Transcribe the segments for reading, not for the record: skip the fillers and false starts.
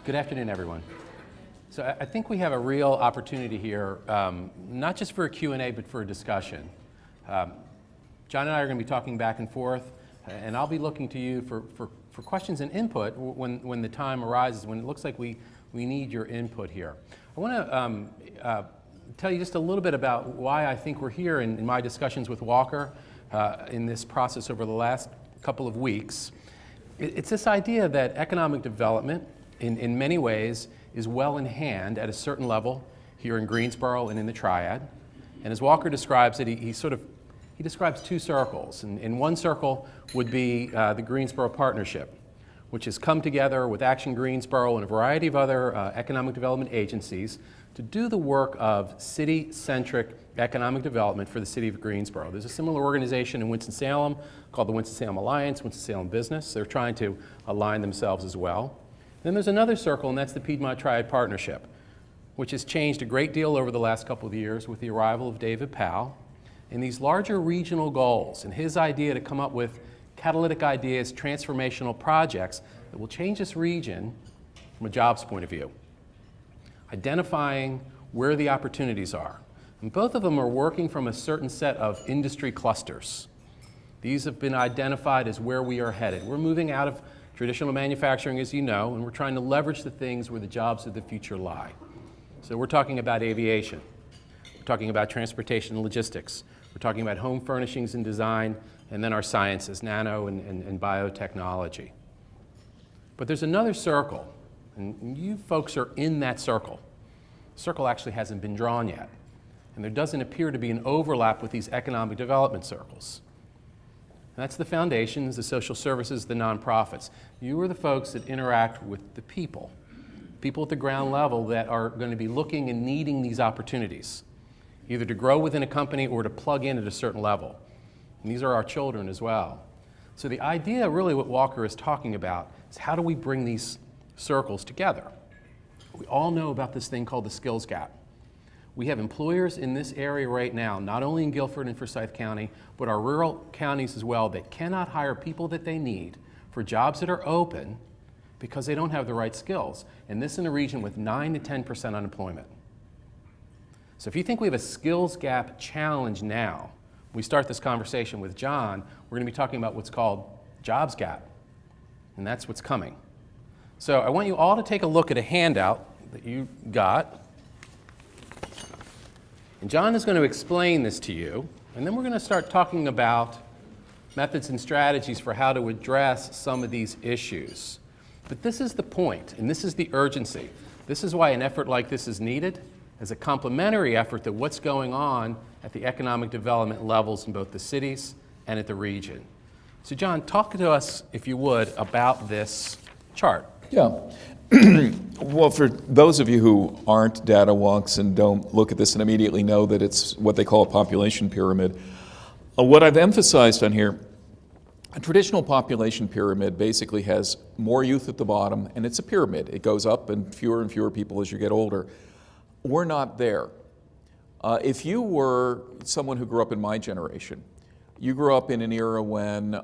Good afternoon, everyone. So I think we have a real opportunity here, not just for a Q&A, but for a discussion. John and I are going to be talking back and forth, and I'll be looking to you for questions and input when the time arises, when it looks like we need your input here. I want to tell you just a little bit about why I think we're here in my discussions with Walker in this process over the last couple of weeks. It's this idea that economic development, in many ways, is well in hand at a certain level here in Greensboro and in the Triad. And as Walker describes it, he describes two circles. And one circle would be the Greensboro Partnership, which has come together with Action Greensboro and a variety of other economic development agencies to do the work of city-centric economic development for the city of Greensboro. There's a similar organization in Winston-Salem called the Winston-Salem Alliance, Winston-Salem Business. They're trying to align themselves as well. Then there's another circle, and that's the Piedmont Triad Partnership, which has changed a great deal over the last couple of years with the arrival of David Powell and these larger regional goals and his idea to come up with catalytic ideas, transformational projects that will change this region from a jobs point of view, identifying where the opportunities are. And both of them are working from a certain set of industry clusters. These have been identified as where we are headed. We're moving out of traditional manufacturing, as you know, and we're trying to leverage the things where the jobs of the future lie. So we're talking about aviation. We're talking about transportation and logistics. We're talking about home furnishings and design, and then our sciences, nano and biotechnology. But there's another circle, and you folks are in that circle. The circle actually hasn't been drawn yet, and there doesn't appear to be an overlap with these economic development circles. And that's the foundations, the social services, the nonprofits. You are the folks that interact with the people at the ground level that are going to be looking and needing these opportunities, either to grow within a company or to plug in at a certain level. And these are our children as well. So the idea, really what Walker is talking about, is how do we bring these circles together? We all know about this thing called the skills gap. We have employers in this area right now, not only in Guilford and Forsyth County, but our rural counties as well, that cannot hire people that they need for jobs that are open because they don't have the right skills. And this in a region with 9 to 10% unemployment. So if you think we have a skills gap challenge now, we start this conversation with John, we're going to be talking about what's called jobs gap. And that's what's coming. So I want you all to take a look at a handout that you got. And John is going to explain this to you, and then we're going to start talking about methods and strategies for how to address some of these issues. But this is the point, and this is the urgency. This is why an effort like this is needed as a complementary effort to what's going on at the economic development levels in both the cities and at the region. So John, talk to us, if you would, about this chart. Yeah. Well, for those of you who aren't data wonks and don't look at this and immediately know that it's what they call a population pyramid, what I've emphasized on here, a traditional population pyramid basically has more youth at the bottom, and it's a pyramid. It goes up and fewer people as you get older. We're not there. If you were someone who grew up in my generation, you grew up in an era when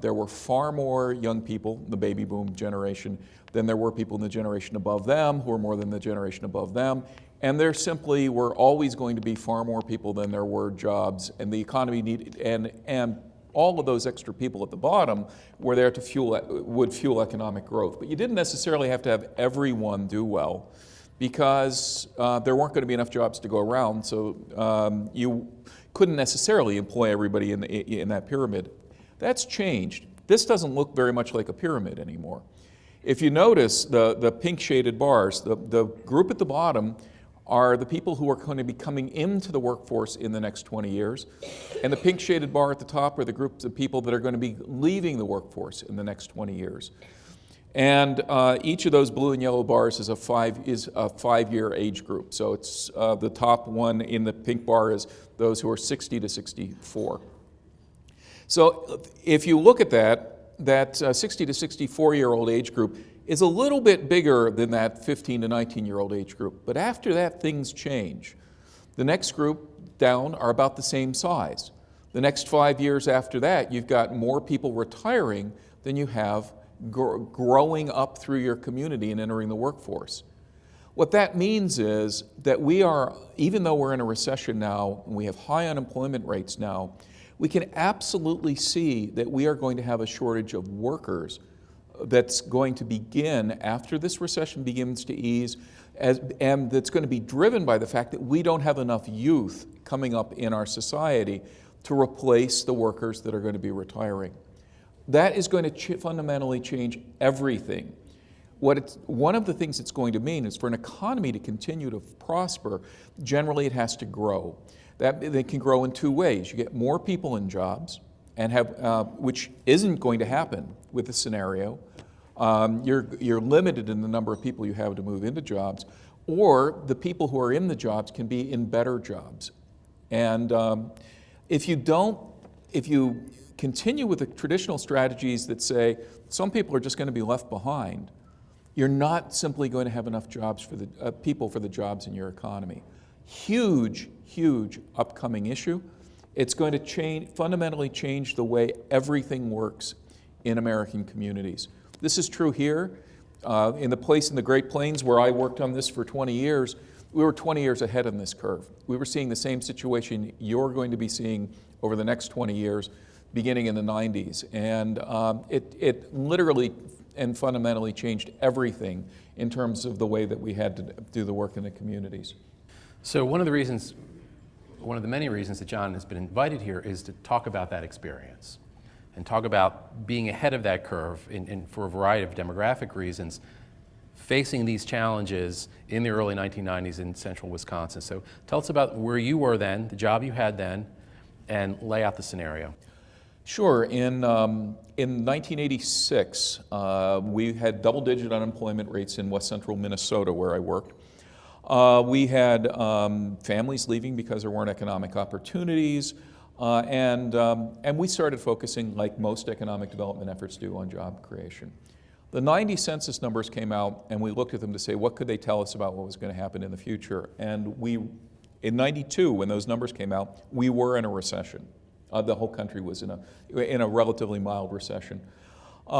there were far more young people, the baby boom generation, than there were people in the generation above them who were more than the generation above them. And there simply were always going to be far more people than there were jobs, and the economy needed, and all of those extra people at the bottom were there to would fuel economic growth. But you didn't necessarily have to have everyone do well, because there weren't going to be enough jobs to go around, so you couldn't necessarily employ everybody in that pyramid. That's changed. This doesn't look very much like a pyramid anymore. If you notice the pink shaded bars, the group at the bottom are the people who are going to be coming into the workforce in the next 20 years, and the pink shaded bar at the top are the groups of people that are going to be leaving the workforce in the next 20 years. And each of those blue and yellow bars is a 5-year age group. So it's the top one in the pink bar is those who are 60 to 64. So if you look at that 60 to 64-year-old age group is a little bit bigger than that 15 to 19-year-old age group. But after that, things change. The next group down are about the same size. The next 5 years after that, you've got more people retiring than you have growing up through your community and entering the workforce. What that means is that we are, even though we're in a recession now, and we have high unemployment rates now, we can absolutely see that we are going to have a shortage of workers that's going to begin after this recession begins to ease, and that's going to be driven by the fact that we don't have enough youth coming up in our society to replace the workers that are going to be retiring. That is going to fundamentally change everything. One of the things it's going to mean is for an economy to continue to prosper, generally it has to grow. They can grow in two ways. You get more people in jobs, and which isn't going to happen with this scenario. You're limited in the number of people you have to move into jobs, or the people who are in the jobs can be in better jobs. And if you continue with the traditional strategies that say some people are just going to be left behind, you're not simply going to have enough jobs for the people for the jobs in your economy. Huge, huge upcoming issue. It's going to fundamentally change the way everything works in American communities. This is true here. In the place in the Great Plains where I worked on this for 20 years, we were 20 years ahead on this curve. We were seeing the same situation you're going to be seeing over the next 20 years, beginning in the 90s. And it literally and fundamentally changed everything in terms of the way that we had to do the work in the communities. So one of the many reasons that John has been invited here is to talk about that experience and talk about being ahead of that curve for a variety of demographic reasons, facing these challenges in the early 1990s in central Wisconsin. So tell us about where you were then, the job you had then, and lay out the scenario. Sure. In 1986, we had double-digit unemployment rates in west central Minnesota, where I worked. We had families leaving because there weren't economic opportunities, and we started focusing, like most economic development efforts do, on job creation. The 90 census numbers came out, and we looked at them to say, what could they tell us about what was going to happen in the future? And in 92, when those numbers came out, we were in a recession. The whole country was in a relatively mild recession. We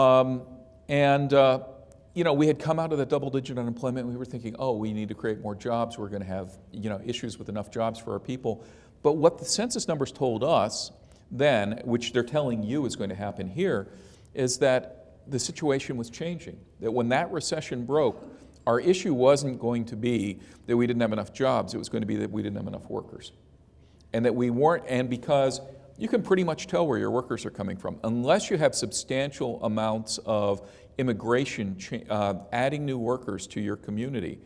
had come out of the double-digit unemployment, and we were thinking, oh, we need to create more jobs. We're going to have issues with enough jobs for our people. But what the census numbers told us then, which they're telling you is going to happen here, is that the situation was changing. That when that recession broke, our issue wasn't going to be that we didn't have enough jobs. It was going to be that we didn't have enough workers. And that we weren't, and because you can pretty much tell where your workers are coming from. Unless you have substantial amounts of immigration, adding new workers to your community,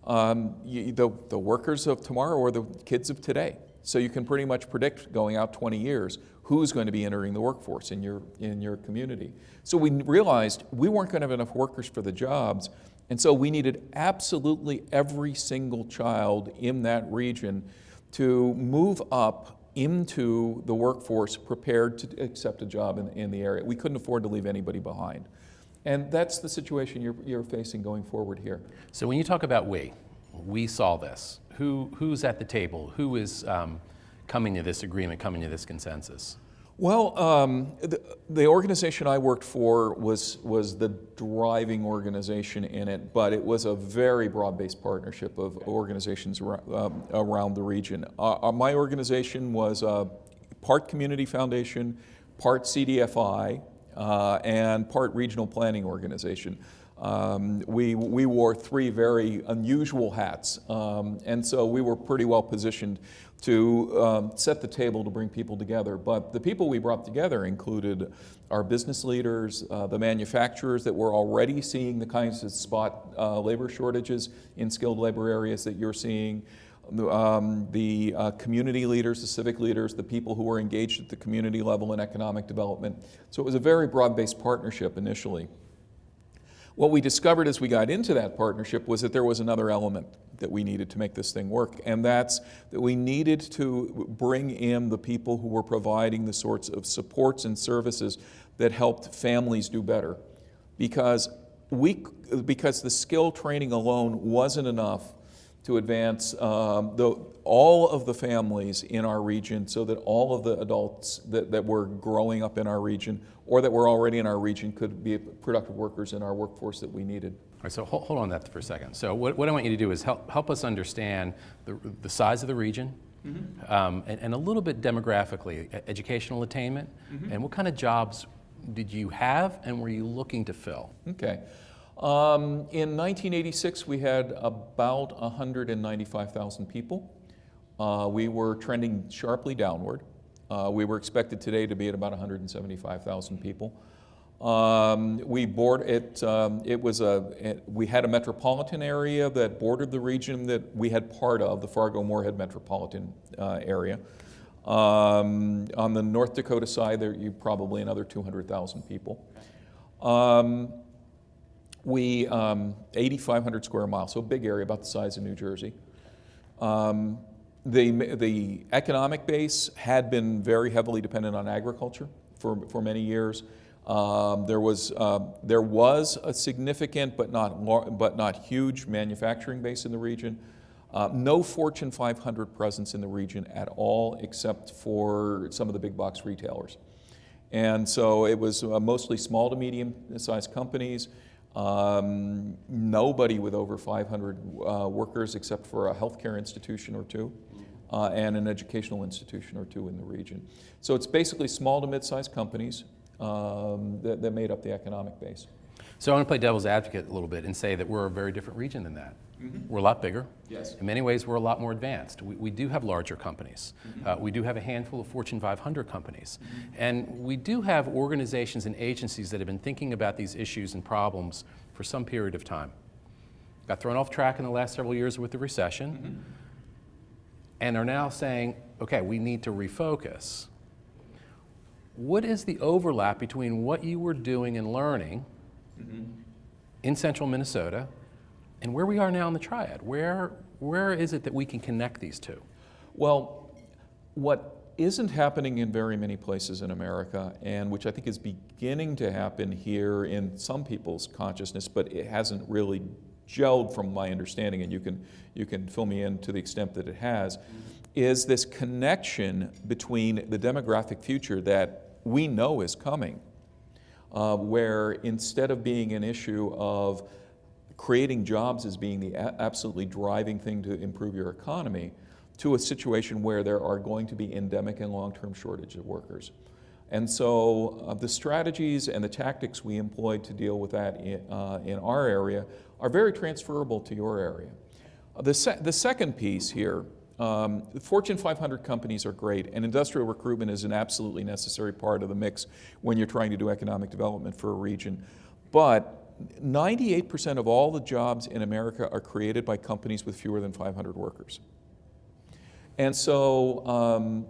the workers of tomorrow are the kids of today. So you can pretty much predict going out 20 years who's going to be entering the workforce in your community. So we realized we weren't going to have enough workers for the jobs, and so we needed absolutely every single child in that region to move up into the workforce prepared to accept a job in the area. We couldn't afford to leave anybody behind. And that's the situation you're facing going forward here. So when you talk about we saw this. Who's at the table? Who is coming to this agreement, coming to this consensus? Well, the organization I worked for was the driving organization in it, but it was a very broad-based partnership of organizations around the region. My organization was part community foundation, part CDFI, and part regional planning organization. We wore three very unusual hats, and so we were pretty well positioned to set the table to bring people together. But the people we brought together included our business leaders, the manufacturers that were already seeing the kinds of spot labor shortages in skilled labor areas that you're seeing, the community leaders, the civic leaders, the people who were engaged at the community level in economic development. So it was a very broad-based partnership initially. What we discovered as we got into that partnership was that there was another element that we needed to make this thing work, and that's that we needed to bring in the people who were providing the sorts of supports and services that helped families do better. Because the skill training alone wasn't enough to advance all of the families in our region so that all of the adults that were growing up in our region or that were already in our region could be productive workers in our workforce that we needed. All right, so hold on that for a second. So what I want you to do is help us understand the size of the region, and a little bit demographically, educational attainment, and what kind of jobs did you have and were you looking to fill? Okay. In 1986, we had about 195,000 people. We were trending sharply downward. We were expected today to be at about 175,000 people. We had a metropolitan area that bordered the region that we had part of, the Fargo-Moorhead metropolitan area. On the North Dakota side, there you probably another 200,000 people. 8,500 square miles, so a big area, about the size of New Jersey. The economic base had been very heavily dependent on agriculture for many years. There was a significant but not huge manufacturing base in the region. No Fortune 500 presence in the region at all, except for some of the big box retailers. And so it was mostly small to medium sized companies. Nobody with over 500 workers except for a healthcare institution or two and an educational institution or two in the region. So it's basically small to mid-sized companies that made up the economic base. So I want to play devil's advocate a little bit and say that we're a very different region than that. We're a lot bigger. Yes. In many ways, we're a lot more advanced. We do have larger companies. We do have a handful of Fortune 500 companies. And we do have organizations and agencies that have been thinking about these issues and problems for some period of time. Got thrown off track in the last several years with the recession, and are now saying, okay, we need to refocus. What is the overlap between what you were doing and learning in central Minnesota and where we are now in the Triad? Where is it that we can connect these two? Well, what isn't happening in very many places in America, and which I think is beginning to happen here in some people's consciousness, but it hasn't really gelled from my understanding, and you can fill me in to the extent that it has, is this connection between the demographic future that we know is coming, where instead of being an issue of creating jobs as being the absolutely driving thing to improve your economy, to a situation where there are going to be endemic and long-term shortage of workers. And so the strategies and the tactics we employ to deal with that in our area are very transferable to your area. The second piece here, the Fortune 500 companies are great, and industrial recruitment is an absolutely necessary part of the mix when you're trying to do economic development for a region. But 98% of all the jobs in America are created by companies with fewer than 500 workers. And so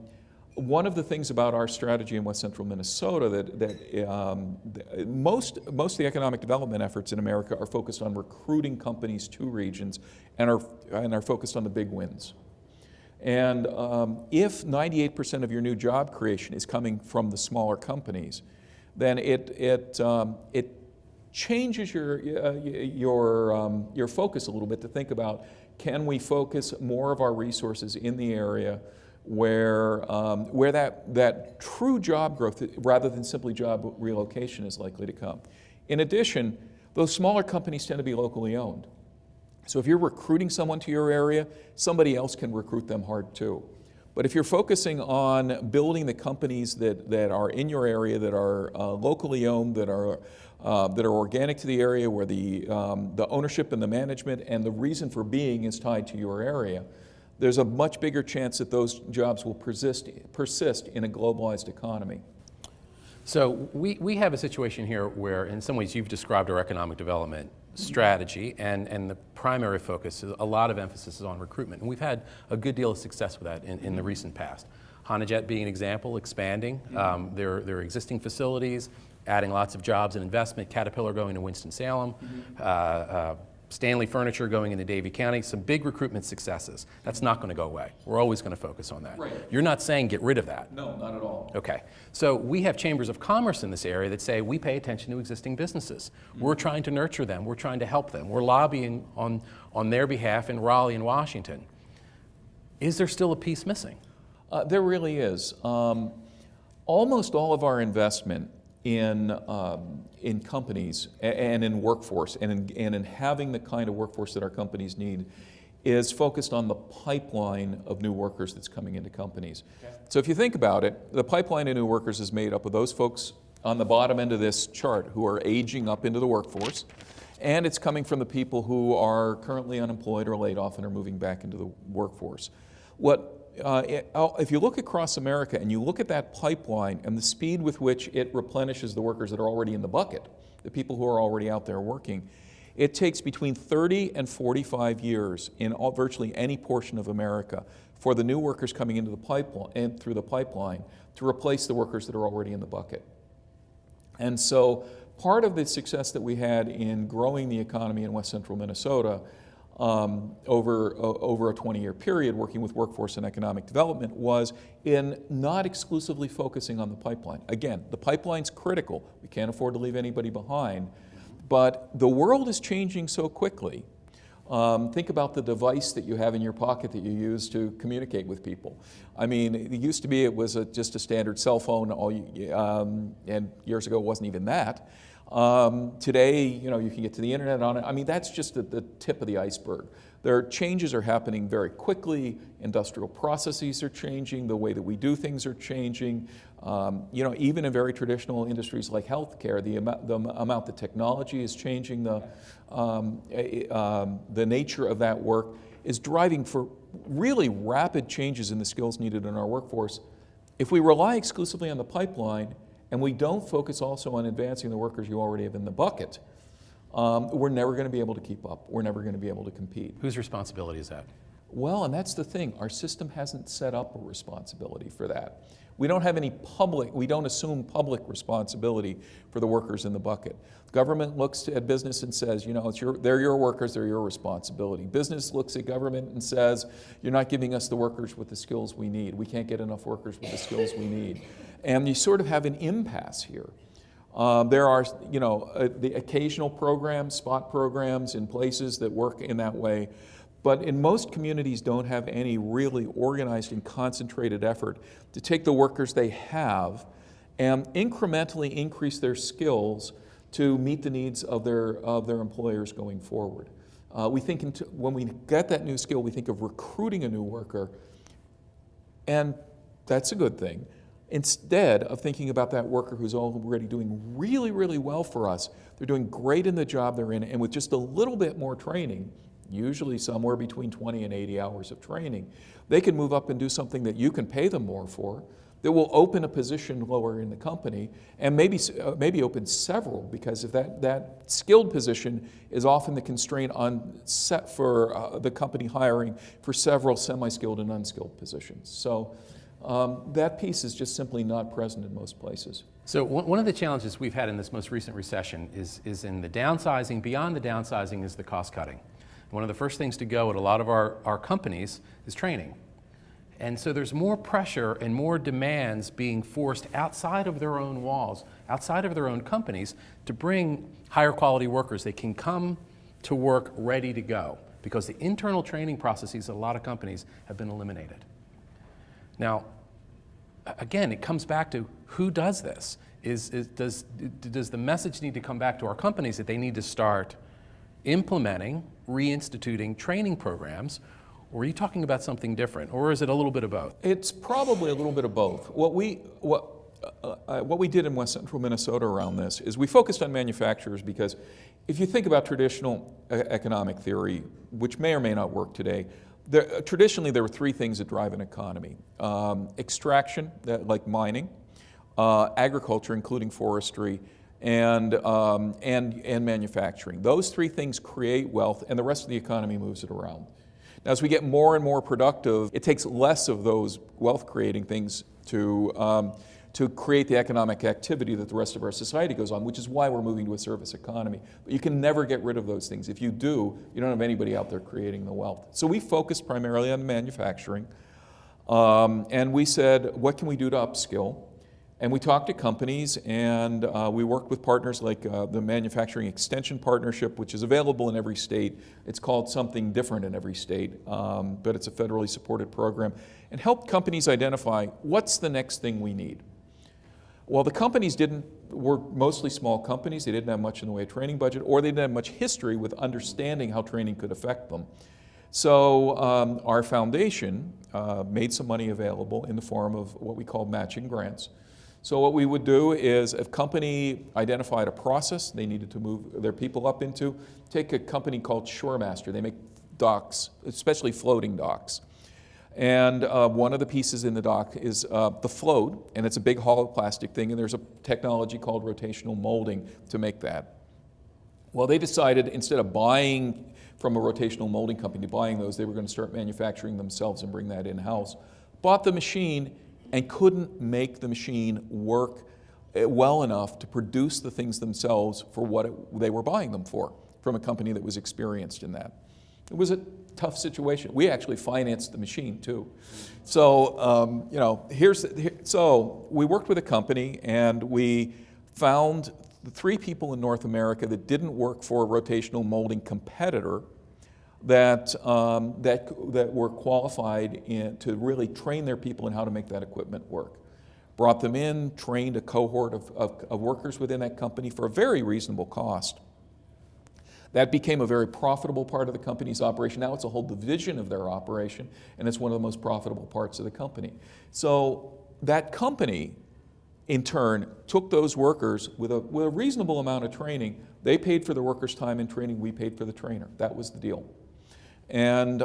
one of the things about our strategy in West Central Minnesota that most of the economic development efforts in America are focused on recruiting companies to regions and are focused on the big wins. And if 98% of your new job creation is coming from the smaller companies, then it changes your focus a little bit to think about, can we focus more of our resources in the area where that true job growth, rather than simply job relocation, is likely to come. In addition, those smaller companies tend to be locally owned. So if you're recruiting someone to your area, somebody else can recruit them hard too. But if you're focusing on building the companies that are in your area, that are locally owned, that are organic to the area, where the ownership and the management and the reason for being is tied to your area, there's a much bigger chance that those jobs will persist in a globalized economy. So we have a situation here where, in some ways, you've described our economic development strategy, and the primary focus is a lot of emphasis is on recruitment. And we've had a good deal of success with that in the recent past. Honajet being an example, expanding their existing facilities, adding lots of jobs and investment, Caterpillar going to Winston-Salem, Stanley Furniture going into Davie County, some big recruitment successes. That's not going to go away. We're always going to focus on that. Right. You're not saying get rid of that. No, not at all. Okay. So we have chambers of commerce in this area that say we pay attention to existing businesses. We're trying to nurture them. We're trying to help them. We're lobbying on their behalf in Raleigh and Washington. Is there still a piece missing? There really is. Almost all of our investment in companies and in workforce and in having the kind of workforce that our companies need is focused on the pipeline of new workers that's coming into companies. Okay. So if you think about it, the pipeline of new workers is made up of those folks on the bottom end of this chart who are aging up into the workforce, and it's coming from the people who are currently unemployed or laid off and are moving back into the workforce. If you look across America and you look at that pipeline and the speed with which it replenishes the workers that are already in the bucket, the people who are already out there working, it takes between 30 and 45 years in virtually any portion of America for the new workers coming into the pipeline and through the pipeline to replace the workers that are already in the bucket. And so part of the success that we had in growing the economy in West Central Minnesota over a 20-year period working with workforce and economic development was in not exclusively focusing on the pipeline. Again, the pipeline's critical. We can't afford to leave anybody behind. But the world is changing so quickly. Think about the device that you have in your pocket that you use to communicate with people. I mean, it used to be it was just a standard cell phone, and years ago it wasn't even that. Today, you can get to the internet on it. I mean, that's just the tip of the iceberg. Changes are happening very quickly. Industrial processes are changing. The way that we do things are changing. Even in very traditional industries like healthcare, the amount that technology is changing, the nature of that work is driving for really rapid changes in the skills needed in our workforce. If we rely exclusively on the pipeline, and we don't focus also on advancing the workers you already have in the bucket, we're never going to be able to keep up. We're never going to be able to compete. Whose responsibility is that? Well, and that's the thing. Our system hasn't set up a responsibility for that. We don't have we don't assume public responsibility for the workers in the bucket. Government looks at business and says, they're your workers, they're your responsibility. Business looks at government and says, you're not giving us the workers with the skills we need. We can't get enough workers with the skills we need. And you sort of have an impasse here. There are, the occasional programs, spot programs in places that work in that way. But in most communities don't have any really organized and concentrated effort to take the workers they have and incrementally increase their skills to meet the needs of their employers going forward. We think when we get that new skill, we think of recruiting a new worker, and that's a good thing. Instead of thinking about that worker who's already doing really, really well for us, they're doing great in the job they're in, and with just a little bit more training, usually somewhere between 20 and 80 hours of training, they can move up and do something that you can pay them more for, that will open a position lower in the company, and maybe open several, because if that skilled position is often the constraint on set for the company hiring for several semi-skilled and unskilled positions. So that piece is just simply not present in most places. So one of the challenges we've had in this most recent recession is in the downsizing. Beyond the downsizing is the cost cutting. One of the first things to go at a lot of our companies is training. And so there's more pressure and more demands being forced outside of their own walls, outside of their own companies, to bring higher quality workers. They can come to work ready to go because the internal training processes at a lot of companies have been eliminated. Now, again, it comes back to who does this? Does the message need to come back to our companies that they need to start implementing, reinstituting training programs, or are you talking about something different, or is it a little bit of both? It's probably a little bit of both. What we did in West Central Minnesota around this is we focused on manufacturers because if you think about traditional economic theory, which may or may not work today, traditionally there were three things that drive an economy. Extraction, like mining, agriculture, including forestry, and manufacturing. Those three things create wealth, and the rest of the economy moves it around. Now, as we get more and more productive, it takes less of those wealth-creating things to to create the economic activity that the rest of our society goes on, which is why we're moving to a service economy. But you can never get rid of those things. If you do, you don't have anybody out there creating the wealth. So we focused primarily on manufacturing, and we said, what can we do to upskill? And we talked to companies, and we worked with partners like the Manufacturing Extension Partnership, which is available in every state. It's called something different in every state, but it's a federally supported program, and helped companies identify what's the next thing we need. Well, the companies were mostly small companies. They didn't have much in the way of training budget, or they didn't have much history with understanding how training could affect them. So our foundation made some money available in the form of what we call matching grants. So what we would do is, if a company identified a process they needed to move their people up into, take a company called Shoremaster. They make docks, especially floating docks. And one of the pieces in the dock is the float, and it's a big hollow plastic thing, and there's a technology called rotational molding to make that. Well, they decided, instead of buying from a rotational molding company, buying those, they were going to start manufacturing themselves and bring that in-house. Bought the machine, and couldn't make the machine work well enough to produce the things themselves for what they were buying them for, from a company that was experienced in that. It was a tough situation. We actually financed the machine too. So, so we worked with a company, and we found the 3 people in North America that didn't work for a rotational molding competitor that were qualified to really train their people in how to make that equipment work. Brought them in, trained a cohort of workers within that company for a very reasonable cost. That became a very profitable part of the company's operation. Now it's a whole division of their operation, and it's one of the most profitable parts of the company. So that company, in turn, took those workers with a reasonable amount of training. They paid for the workers' time and training, we paid for the trainer. That was the deal. And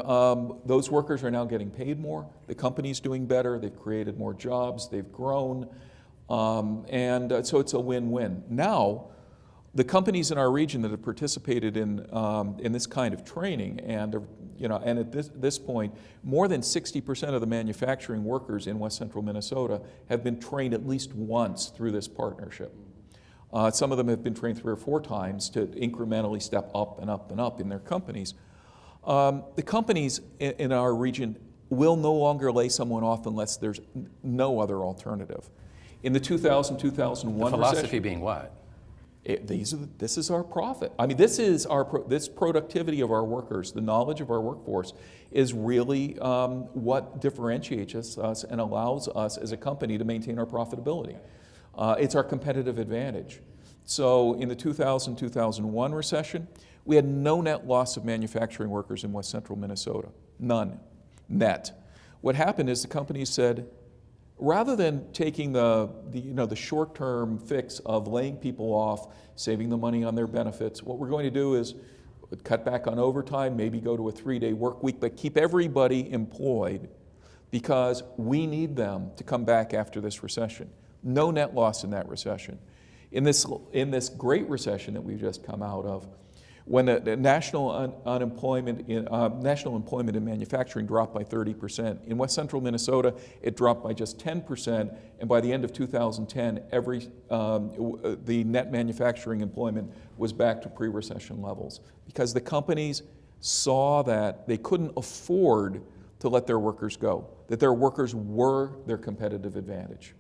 those workers are now getting paid more. The company's doing better. They've created more jobs. They've grown. So it's a win-win. Now, the companies in our region that have participated in this kind of training, and at this point, more than 60% of the manufacturing workers in West Central Minnesota have been trained at least once through this partnership. Some of them have been trained 3 or 4 times to incrementally step up and up and up in their companies. The companies in our region will no longer lay someone off unless there's no other alternative. In the 2000-2001 The philosophy recession, being what? this is our profit. I mean, this productivity of our workers, the knowledge of our workforce, is really what differentiates us and allows us as a company to maintain our profitability. It's our competitive advantage. So in the 2000-2001 recession, we had no net loss of manufacturing workers in West Central Minnesota. None. Net. What happened is the companies said, rather than taking the short-term fix of laying people off, saving the money on their benefits, what we're going to do is cut back on overtime, maybe go to a 3-day work week, but keep everybody employed because we need them to come back after this recession. No net loss in that recession. In this great recession that we've just come out of, when the national employment in manufacturing dropped by 30%, in West Central Minnesota it dropped by just 10%, and by the end of 2010, the net manufacturing employment was back to pre-recession levels because the companies saw that they couldn't afford to let their workers go, that their workers were their competitive advantage.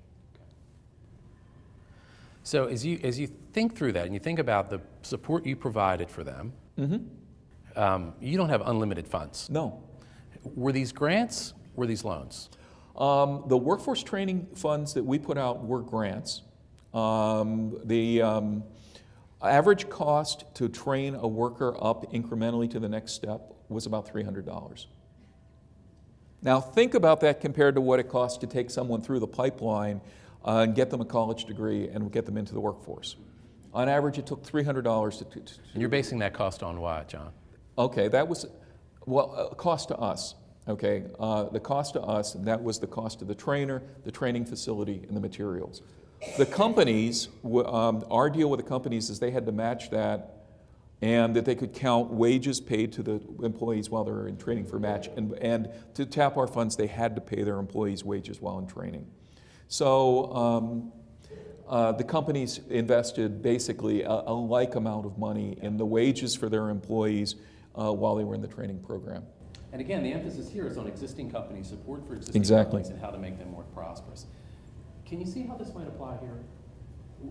So as you think through that and you think about the support you provided for them, you don't have unlimited funds. No. Were these grants? Were these loans? The workforce training funds that we put out were grants. The average cost to train a worker up incrementally to the next step was about $300. Now think about that compared to what it costs to take someone through the pipeline and get them a college degree and get them into the workforce. On average, it took $300 to And you're basing that cost on what, John? Okay, that was, cost to us. Okay, the cost to us, that was the cost of the trainer, the training facility, and the materials. The companies, our deal with the companies is they had to match that and that they could count wages paid to the employees while they were in training for match. And to tap our funds, they had to pay their employees wages while in training. So the companies invested basically a like amount of money in the wages for their employees while they were in the training program. And again, the emphasis here is on existing companies, support for existing Exactly. companies, and how to make them more prosperous. Can you see how this might apply here?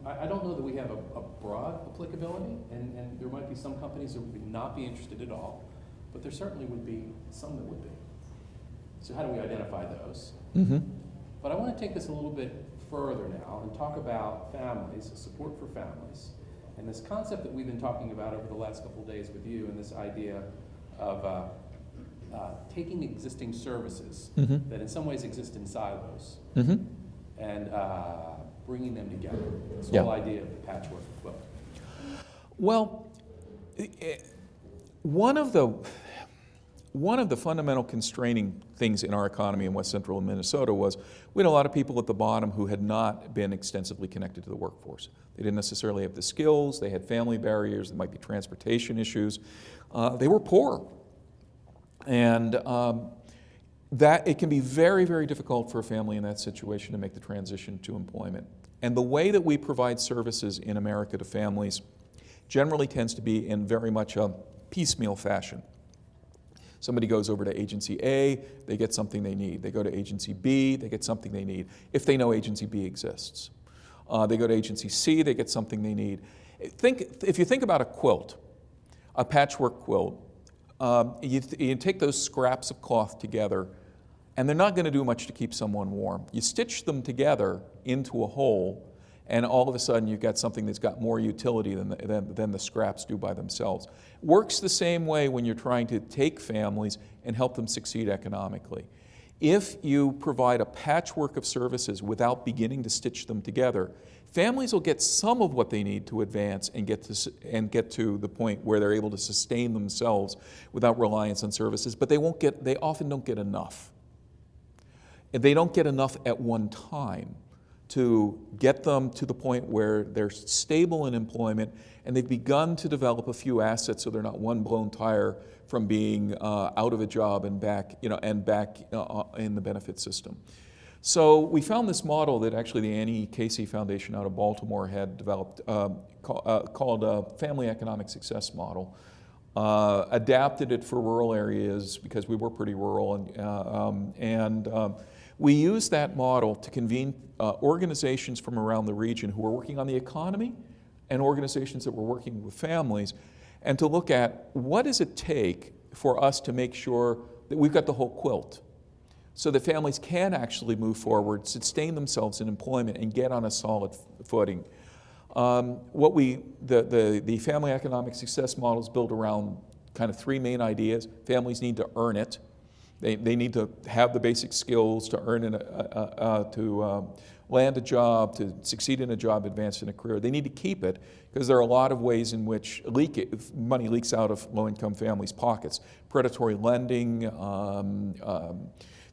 I don't know that we have a broad applicability, and there might be some companies that would not be interested at all, but there certainly would be some that would be. So how do we identify those? Mm-hmm. But I want to take this a little bit further now and talk about families, support for families, and this concept that we've been talking about over the last couple of days with you, and this idea of taking existing services Mm-hmm. that in some ways exist in silos Mm-hmm. and bringing them together. This Yeah. whole idea of the patchwork quilt. Well, one of the fundamental constraining things in our economy in West Central Minnesota was we had a lot of people at the bottom who had not been extensively connected to the workforce. They didn't necessarily have the skills, they had family barriers, there might be transportation issues. They were poor. And that it can be very, very difficult for a family in that situation to make the transition to employment. And the way that we provide services in America to families generally tends to be in very much a piecemeal fashion. Somebody goes over to agency A, they get something they need. They go to agency B, they get something they need, if they know agency B exists. They go to agency C, they get something they need. If you think about a quilt, a patchwork quilt, you take those scraps of cloth together, and they're not going to do much to keep someone warm. You stitch them together into a whole, and all of a sudden you've got something that's got more utility than the scraps do by themselves. Works the same way when you're trying to take families and help them succeed economically. If you provide a patchwork of services without beginning to stitch them together, families will get some of what they need to advance and get to the point where they're able to sustain themselves without reliance on services, but they often don't get enough. And they don't get enough at one time to get them to the point where they're stable in employment and they've begun to develop a few assets so they're not one blown tire from being out of a job and back in the benefit system. So we found this model that actually the Annie Casey Foundation out of Baltimore had developed called a Family Economic Success Model. Adapted it for rural areas because we were pretty rural, and we used that model to convene organizations from around the region who were working on the economy and organizations that were working with families, and to look at what does it take for us to make sure that we've got the whole quilt so that families can actually move forward, sustain themselves in employment, and get on a solid footing. The Family Economic Success Model is built around kind of three main ideas. Families need to earn it. They need to have the basic skills to earn to land a job, to succeed in a job, advance in a career. They need to keep it because there are a lot of ways in which money leaks out of low-income families' pockets. Predatory lending,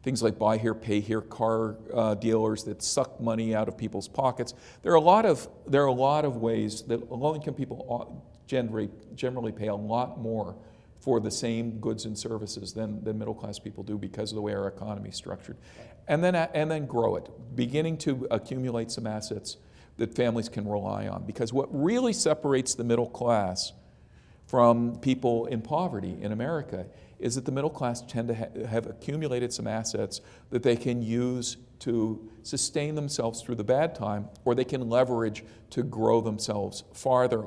things like buy here, pay here car dealers that suck money out of people's pockets. There are a lot of ways that low-income people generally pay a lot more for the same goods and services than middle-class people do because of the way our economy is structured. And then grow it, beginning to accumulate some assets that families can rely on. Because what really separates the middle class from people in poverty in America is that the middle class tend to have accumulated some assets that they can use to sustain themselves through the bad time, or they can leverage to grow themselves farther,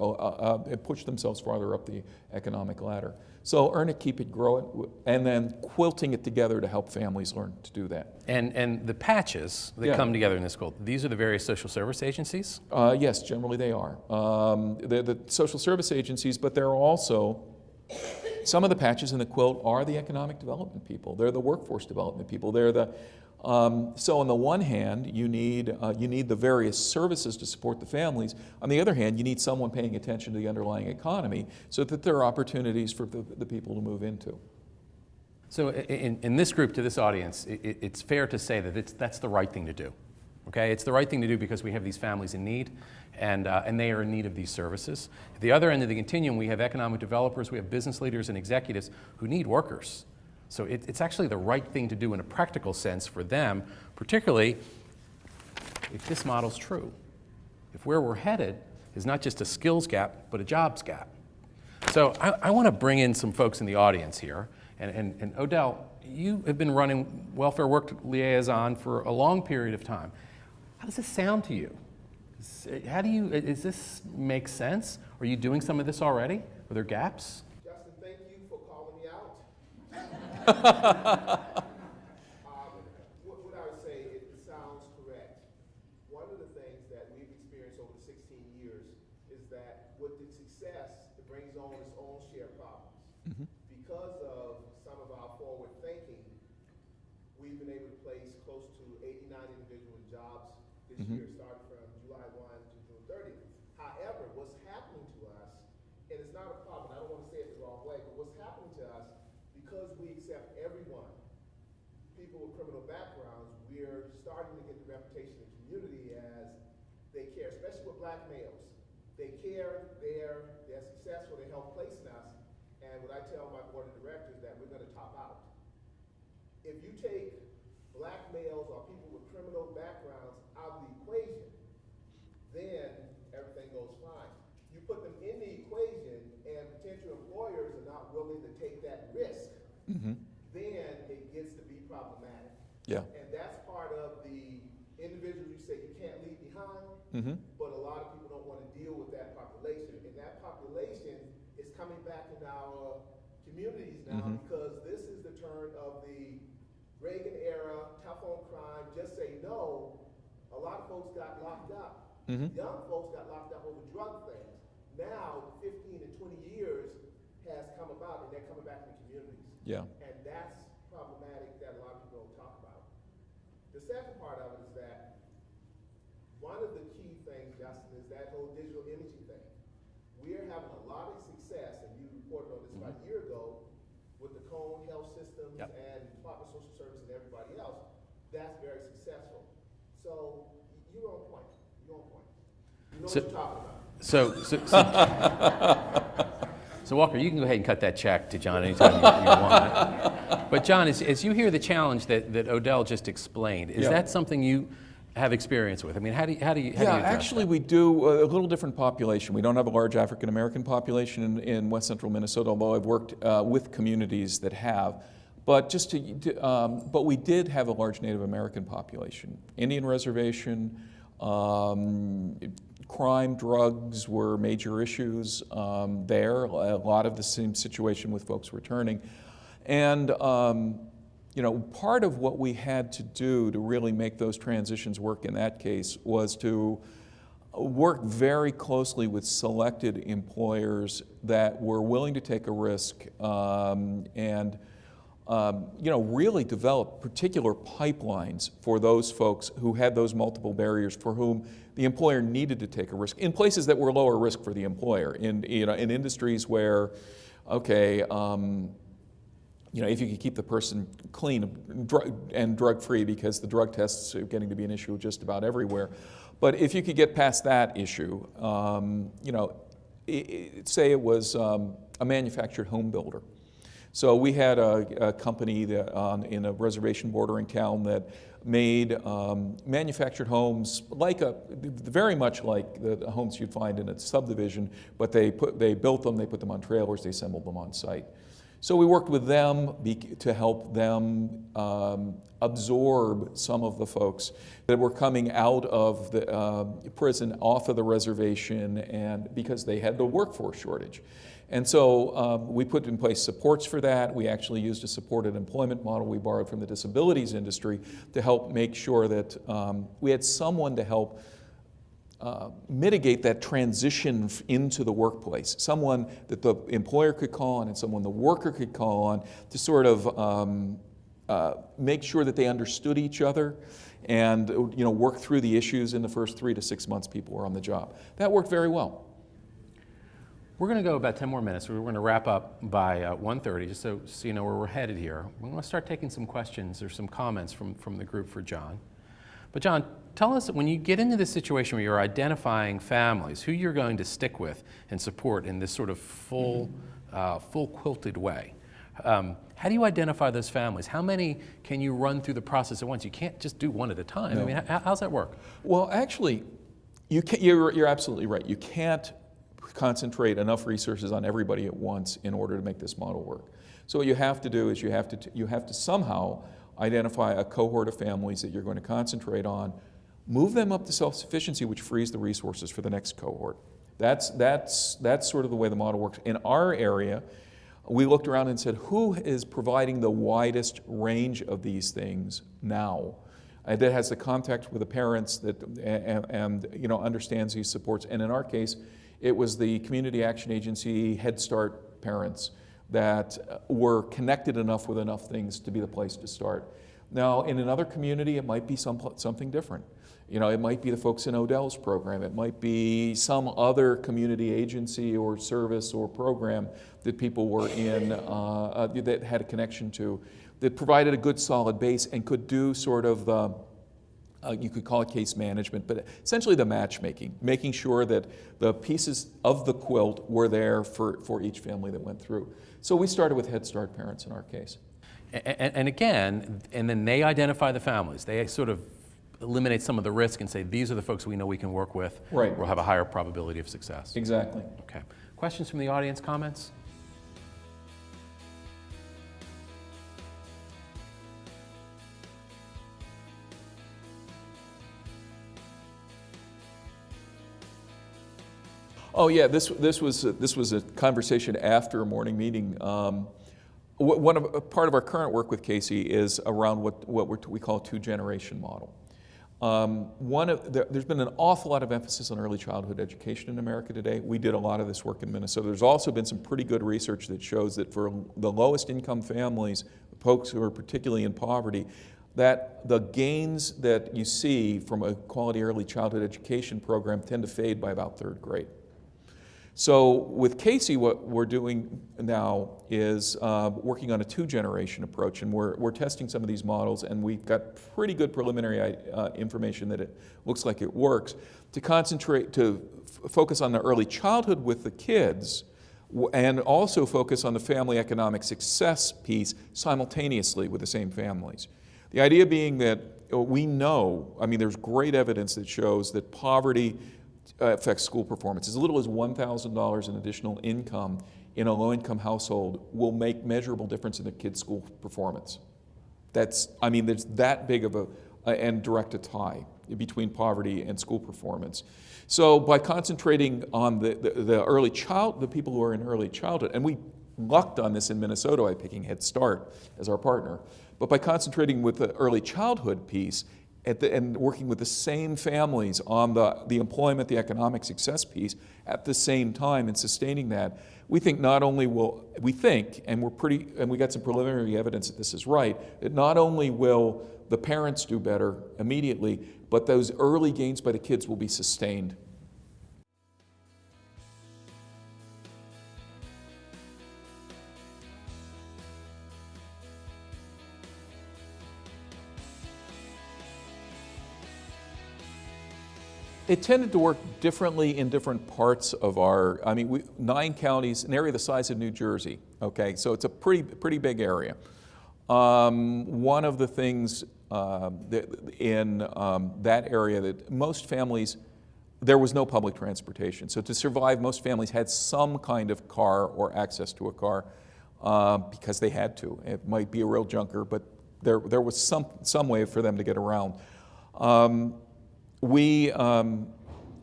push themselves farther up the economic ladder. So earn it, keep it, grow it, and then quilting it together to help families learn to do that. And the patches that Yeah. come together in this quilt, these are the various social service agencies? Yes, generally they are. They're the social service agencies, but there are also some of the patches in the quilt are the economic development people. They're the workforce development people. They're the so on the one hand, you need the various services to support the families. On the other hand, you need someone paying attention to the underlying economy so that there are opportunities for the people to move into. So in this group, to this audience, it's fair to say that that's the right thing to do. Okay, it's the right thing to do because we have these families in need, and they are in need of these services. At the other end of the continuum, we have economic developers, we have business leaders and executives who need workers. So it's actually the right thing to do in a practical sense for them, particularly if this model's true, if where we're headed is not just a skills gap, but a jobs gap. So I want to bring in some folks in the audience here. And Odell, you have been running welfare work liaison for a long period of time. How does this sound to you? Does this make sense? Are you doing some of this already? Are there gaps? Justin, thank you for calling me out. What I would say, it sounds correct. One of the things that we've experienced over the 16 years is that with the success, it brings on its own share problems. Because of some of our forward thinking, we've been able to place close to 89 individual jobs this year, starting from July 1 to June 30th. However, what's happening to us, and it's not a problem, I don't want to say it the wrong way, but what's happening to us, because we accept everyone, people with criminal backgrounds, we're starting to get the reputation in the community as they care, especially with black males. They care, they're successful, they help placing us, and what I tell my board of directors that we're going to top out. If you take black males or people with criminal backgrounds out of the equation, then everything goes fine. You put them in the equation and potential employers are not willing to take that risk, then it gets to be problematic. Yeah. And that's part of the individuals you say you can't leave behind, but a lot of people don't want to deal with that population. And that population is coming back in our communities now because this is the turn of the Reagan era, tough on crime, just say no. A lot of folks got locked up. Young folks got locked up over drug things. Now, 15 to 20 years has come about, and they're coming back in the communities. Yeah. And that's problematic that a lot of people don't talk about. The second part of it is that one of the key things, Justin, is that whole digital imaging thing. We're having a lot of success, and you reported on this about a year ago, with the Cone Health Systems and Department of Social Service and everybody else. That's very successful. So you're on point. You're on point. You know what you're talking about. So Walker, you can go ahead and cut that check to John anytime you want. But John, as you hear the challenge that Odell just explained, is that something you have experience with? I mean, how do you address actually that? we do a little different population. We don't have a large African American population in West Central Minnesota, although I've worked with communities that have. But but we did have a large Native American population. Indian reservation, crime, drugs were major issues there. A lot of the same situation with folks returning. And part of what we had to do to really make those transitions work in that case was to work very closely with selected employers that were willing to take a risk and really develop particular pipelines for those folks who had those multiple barriers for whom the employer needed to take a risk in places that were lower risk for the employer, in industries where, if you could keep the person clean and drug-free, because the drug tests are getting to be an issue just about everywhere. But if you could get past that issue, say it was a manufactured home builder. So we had a company that in a reservation bordering town that made manufactured homes very much like the homes you'd find in a subdivision, but they built them, they put them on trailers, they assembled them on site. So we worked with them to help them absorb some of the folks that were coming out of the prison off of the reservation, and because they had the workforce shortage. And so we put in place supports for that. We actually used a supported employment model we borrowed from the disabilities industry to help make sure that we had someone to help mitigate that transition into the workplace, someone that the employer could call on and someone the worker could call on to sort of make sure that they understood each other and work through the issues in the first 3 to 6 months people were on the job. That worked very well. We're going to go about 10 more minutes. We're going to wrap up by 1:30, just so you know where we're headed here. We're going to start taking some questions or some comments from the group for John. But John, tell us, when you get into this situation where you're identifying families, who you're going to stick with and support in this sort of full quilted way, How do you identify those families? How many can you run through the process at once? You can't just do one at a time. No. I mean, how's that work? Well, actually, you're absolutely right. You can't concentrate enough resources on everybody at once in order to make this model work. So what you have to do is you have to somehow identify a cohort of families that you're going to concentrate on, move them up to self-sufficiency, which frees the resources for the next cohort. That's sort of the way the model works. In our area, we looked around and said, who is providing the widest range of these things now? That has the contact with the parents and understands these supports. And in our case, it was the Community Action Agency Head Start parents that were connected enough with enough things to be the place to start. Now, in another community, it might be something different. It might be the folks in Odell's program. It might be some other community agency or service or program that people were in that had a connection to, that provided a good solid base and could do sort of the, you could call it case management, but essentially the matchmaking, making sure that the pieces of the quilt were there for each family that went through. So we started with Head Start parents in our case. And again, and then they identify the families. They sort of eliminate some of the risk and say, these are the folks we know we can work with. Right. We'll have a higher probability of success. Exactly. Okay. Questions from the audience, comments? Oh yeah, this was a conversation after a morning meeting. Part of our current work with Casey is around what we call a two-generation model. There's been an awful lot of emphasis on early childhood education in America today. We did a lot of this work in Minnesota. There's also been some pretty good research that shows that for the lowest income families, folks who are particularly in poverty, that the gains that you see from a quality early childhood education program tend to fade by about third grade. So with Casey, what we're doing now is working on a two-generation approach, and we're testing some of these models, and we've got pretty good preliminary information that it looks like it works, to focus on the early childhood with the kids, and also focus on the family economic success piece simultaneously with the same families. The idea being that we know, there's great evidence that shows that poverty affects school performance. As little as $1,000 in additional income in a low-income household will make measurable difference in the kid's school performance. There's that big of and direct a tie between poverty and school performance. So by concentrating on the people who are in early childhood, and we lucked on this in Minnesota by picking Head Start as our partner, but by concentrating with the early childhood piece, and working with the same families on the employment, the economic success piece at the same time and sustaining that, we think not only and we got some preliminary evidence that this is right, that not only will the parents do better immediately, but those early gains by the kids will be sustained. It tended to work differently in different parts of our, 9 counties, an area the size of New Jersey, okay? So it's a pretty big area. One of the things in that area that most families, there was no public transportation. So to survive, most families had some kind of car or access to a car because they had to. It might be a real junker, but there was some way for them to get around.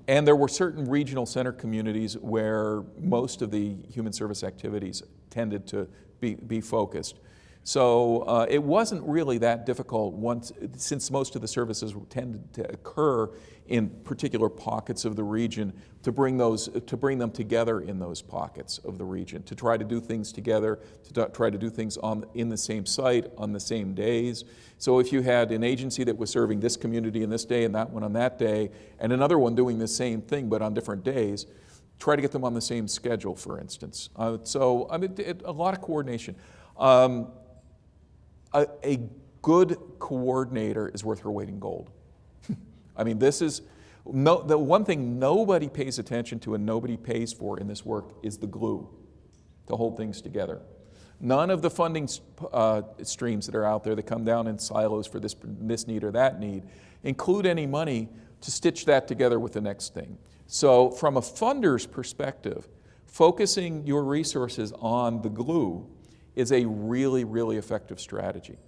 And there were certain regional center communities where most of the human service activities tended to be focused. So it wasn't really that difficult since most of the services tended to occur in particular pockets of the region to bring them together in those pockets of the region, to try to do things together, to try to do things in the same site on the same days. So if you had an agency that was serving this community in this day and that one on that day, and another one doing the same thing but on different days, try to get them on the same schedule, for instance. A lot of coordination. A good coordinator is worth her weight in gold. The one thing nobody pays attention to and nobody pays for in this work is the glue to hold things together. None of the funding streams that are out there that come down in silos for this need or that need include any money to stitch that together with the next thing. So from a funder's perspective, focusing your resources on the glue is a really, really effective strategy.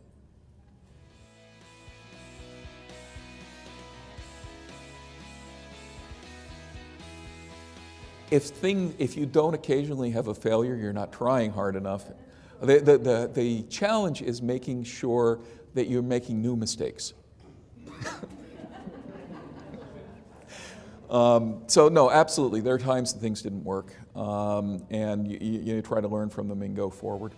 If you don't occasionally have a failure, you're not trying hard enough. The challenge is making sure that you're making new mistakes. So no, absolutely, there are times that things didn't work, and you try to learn from them and go forward.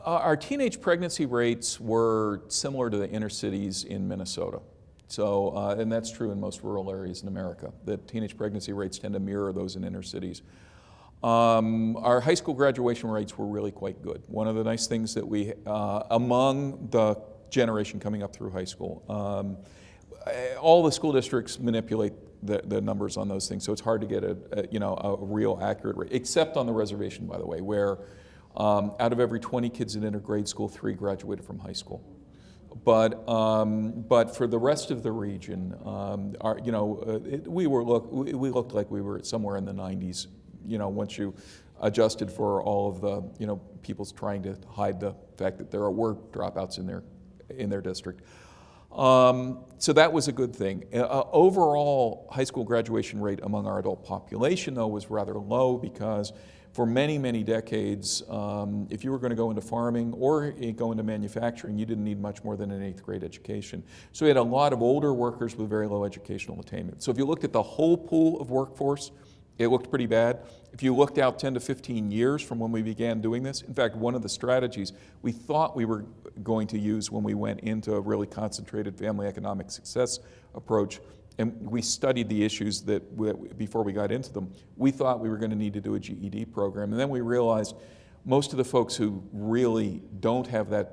Our teenage pregnancy rates were similar to the inner cities in Minnesota. So, and that's true in most rural areas in America. The teenage pregnancy rates tend to mirror those in inner cities. Our high school graduation rates were really quite good. One of the nice things that we, among the generation coming up through high school, all the school districts manipulate the numbers on those things, so it's hard to get a real accurate rate, except on the reservation, by the way, where out of every 20 kids in intergrade school, 3 graduated from high school. But for the rest of the region, we looked like we were somewhere in the 90s. Once you adjusted for all of the people trying to hide the fact that there were dropouts in their district. So that was a good thing. Overall, high school graduation rate among our adult population, though, was rather low because for many, many decades, if you were going to go into farming or go into manufacturing, you didn't need much more than an 8th grade education. So we had a lot of older workers with very low educational attainment. So if you looked at the whole pool of workforce, it looked pretty bad. If you looked out 10 to 15 years from when we began doing this, in fact, one of the strategies we thought we were going to use when we went into a really concentrated family economic success approach, and we studied the issues that before we got into them, we thought we were going to need to do a GED program. And then we realized most of the folks who really don't have a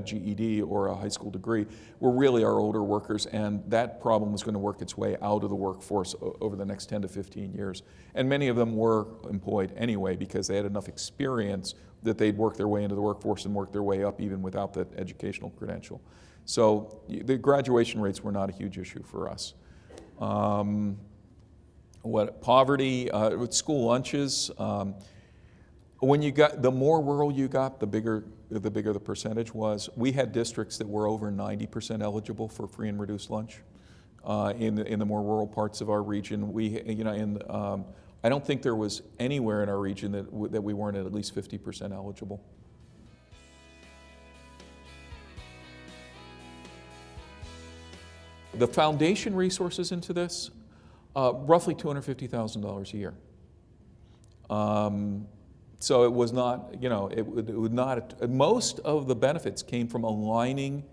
GED or a high school degree were really our older workers, and that problem was going to work its way out of the workforce over the next 10 to 15 years. And many of them were employed anyway because they had enough experience that they'd work their way into the workforce and work their way up even without that educational credential. So the graduation rates were not a huge issue for us. Poverty, with school lunches, when the more rural you got, the bigger the percentage was. We had districts that were over 90% eligible for free and reduced lunch in the more rural parts of our region. I don't think there was anywhere in our region that we weren't at least 50% eligible. The foundation resources into this, roughly $250,000 a year. So it was not, it would not, most of the benefits came from aligning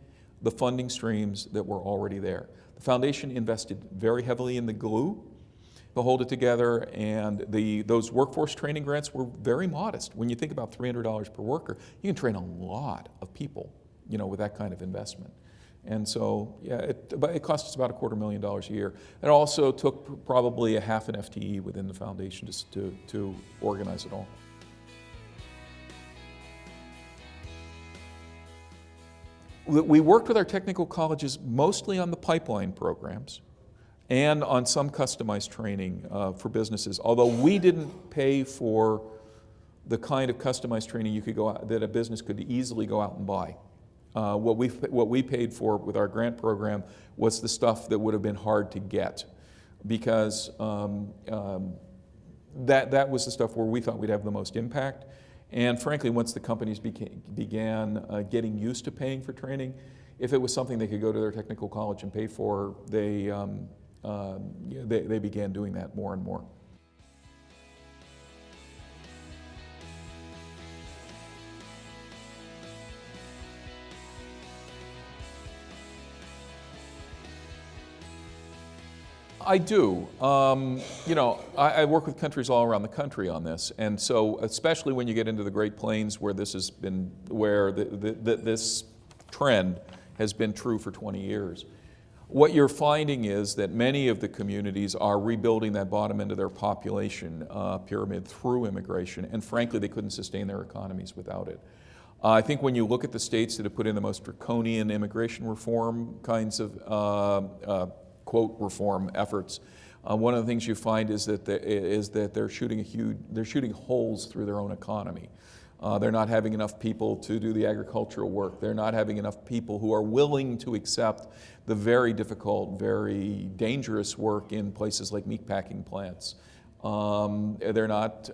the funding streams that were already there. The foundation invested very heavily in the glue to hold it together, and those workforce training grants were very modest. When you think about $300 per worker, you can train a lot of people, with that kind of investment. And so, yeah, it cost us about $250,000 a year. It also took probably a half an FTE within the foundation just to organize it all. We worked with our technical colleges mostly on the pipeline programs and on some customized training for businesses, although we didn't pay for the kind of customized training that a business could easily go out and buy. What we paid for with our grant program was the stuff that would have been hard to get, because that was the stuff where we thought we'd have the most impact. And frankly, once the companies began getting used to paying for training, if it was something they could go to their technical college and pay for, they began doing that more and more. I do. I work with countries all around the country on this, and so especially when you get into the Great Plains, where this has been, where this trend has been true for 20 years. What you're finding is that many of the communities are rebuilding that bottom end of their population pyramid through immigration, and frankly, they couldn't sustain their economies without it. I think when you look at the states that have put in the most draconian immigration reform kinds of quote reform efforts, one of the things you find is that they're shooting holes through their own economy. They're not having enough people to do the agricultural work. They're not having enough people who are willing to accept the very difficult, very dangerous work in places like meatpacking plants. They're not,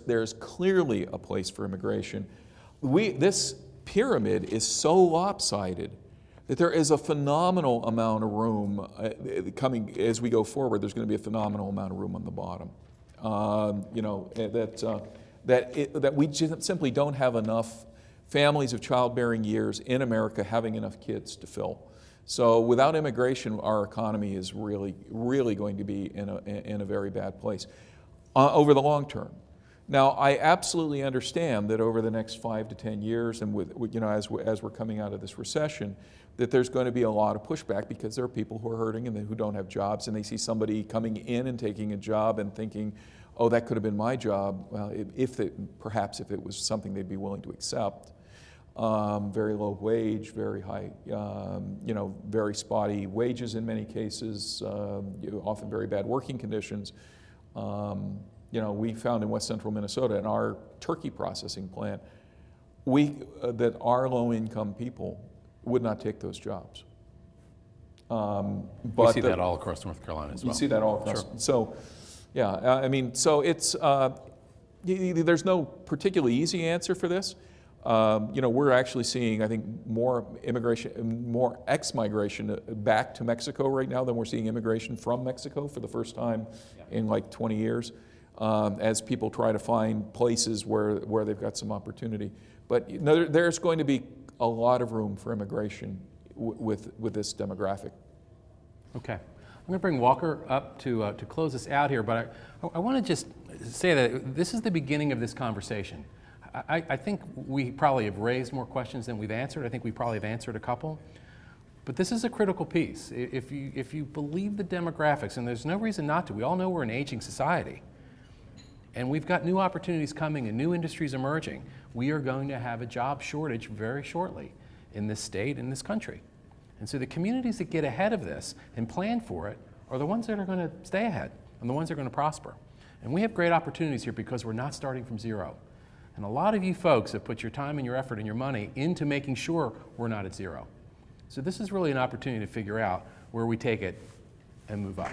there's clearly a place for immigration. This pyramid is so lopsided that there is a phenomenal amount of room coming as we go forward. There's going to be a phenomenal amount of room on the bottom. That we just simply don't have enough families of childbearing years in America having enough kids to fill. So without immigration, our economy is really, really going to be in a very bad place over the long term. Now, I absolutely understand that over the next 5 to 10 years, and as we're coming out of this recession, that there's going to be a lot of pushback because there are people who are hurting and who don't have jobs, and they see somebody coming in and taking a job and thinking, oh, that could have been my job. Well, perhaps if it was something they'd be willing to accept. Very low wage, very high, very spotty wages in many cases, often very bad working conditions. We found in West Central Minnesota in our turkey processing plant, that our low-income people would not take those jobs. We see that all across North Carolina as well. You see that all across. Sure. So, so it's, there's no particularly easy answer for this. We're actually seeing, I think, more ex-migration back to Mexico right now than we're seeing immigration from Mexico for the first time in like 20 years, as people try to find places where they've got some opportunity. But there's going to be a lot of room for immigration with this demographic. Okay. I'm going to bring Walker up to close us out here, but I want to just say that this is the beginning of this conversation. I think we probably have raised more questions than we've answered. I think we probably have answered a couple. But this is a critical piece. If you believe the demographics, and there's no reason not to, we all know we're an aging society, and we've got new opportunities coming and new industries emerging, we are going to have a job shortage very shortly in this state, in this country. And so the communities that get ahead of this and plan for it are the ones that are going to stay ahead and the ones that are going to prosper. And we have great opportunities here because we're not starting from zero. And a lot of you folks have put your time and your effort and your money into making sure we're not at zero. So this is really an opportunity to figure out where we take it and move up.